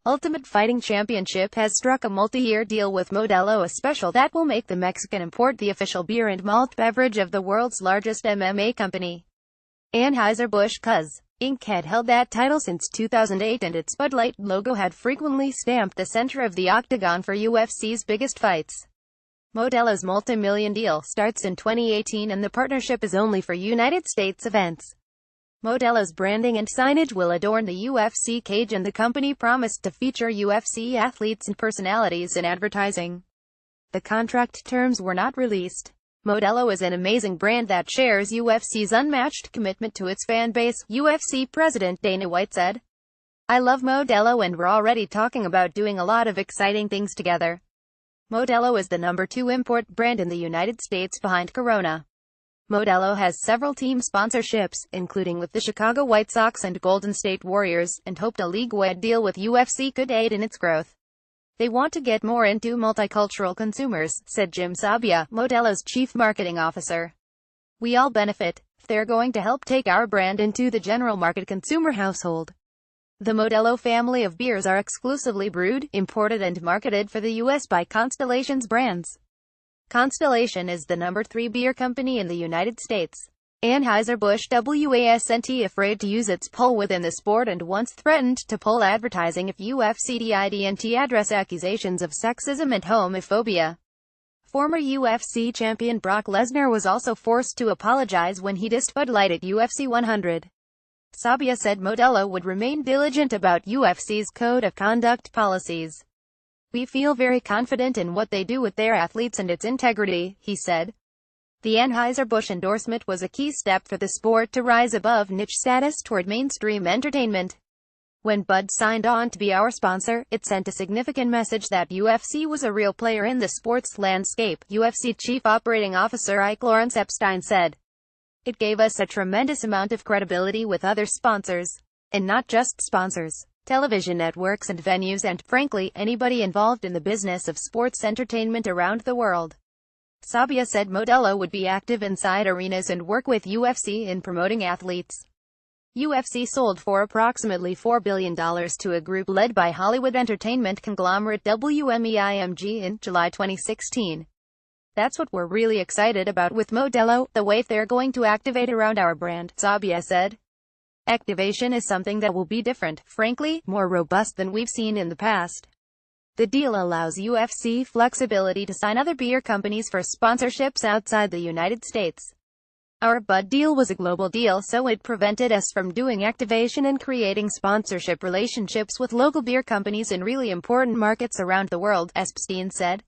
Ultimate Fighting Championship has struck a multi-year deal with Modelo Especial that will make the Mexican import the official beer and malt beverage of the world's largest MMA company. Anheuser-Busch Cuz. Inc. had held that title since 2008, and its Bud Light logo had frequently stamped the center of the octagon for UFC's biggest fights. Modelo's multi-million deal starts in 2018, and the partnership is only for United States events. Modelo's branding and signage will adorn the UFC cage, and the company promised to feature UFC athletes and personalities in advertising. The contract terms were not released. Modelo is an amazing brand that shares UFC's unmatched commitment to its fan base, UFC president Dana White said. "I love Modelo, and we're already talking about doing a lot of exciting things together." Modelo is the #2 import brand in the United States behind Corona. Modelo has several team sponsorships, including with the Chicago White Sox and Golden State Warriors, and hoped a league-wide deal with UFC could aid in its growth. "They want to get more into multicultural consumers," said Jim Sabia, Modelo's chief marketing officer. "We all benefit. They're going to help take our brand into the general market consumer household." The Modelo family of beers are exclusively brewed, imported and marketed for the U.S. by Constellation's brands. Constellation is the #3 beer company in the United States. Anheuser-Busch wasn't afraid to use its pull within the sport, and once threatened to pull advertising if UFC didn't address accusations of sexism and homophobia. Former UFC champion Brock Lesnar was also forced to apologize when he dissed Bud Light at UFC 100. Sabia said Modelo would remain diligent about UFC's code of conduct policies. "We feel very confident in what they do with their athletes and its integrity," he said. The Anheuser-Busch endorsement was a key step for the sport to rise above niche status toward mainstream entertainment. "When Bud signed on to be our sponsor, it sent a significant message that UFC was a real player in the sports landscape," UFC Chief Operating Officer Ike Lawrence Epstein said. "It gave us a tremendous amount of credibility with other sponsors. And not just sponsors. Television networks and venues, and, frankly, anybody involved in the business of sports entertainment around the world." Sabia said Modelo would be active inside arenas and work with UFC in promoting athletes. UFC sold for approximately $4 billion to a group led by Hollywood entertainment conglomerate WME-IMG in July 2016. "That's what we're really excited about with Modelo, the way they're going to activate around our brand," Sabia said. "Activation is something that will be different, frankly, more robust than we've seen in the past. The deal allows UFC flexibility to sign other beer companies for sponsorships outside the United States. Our Bud deal was a global deal, so it prevented us from doing activation and creating sponsorship relationships with local beer companies in really important markets around the world," Epstein said.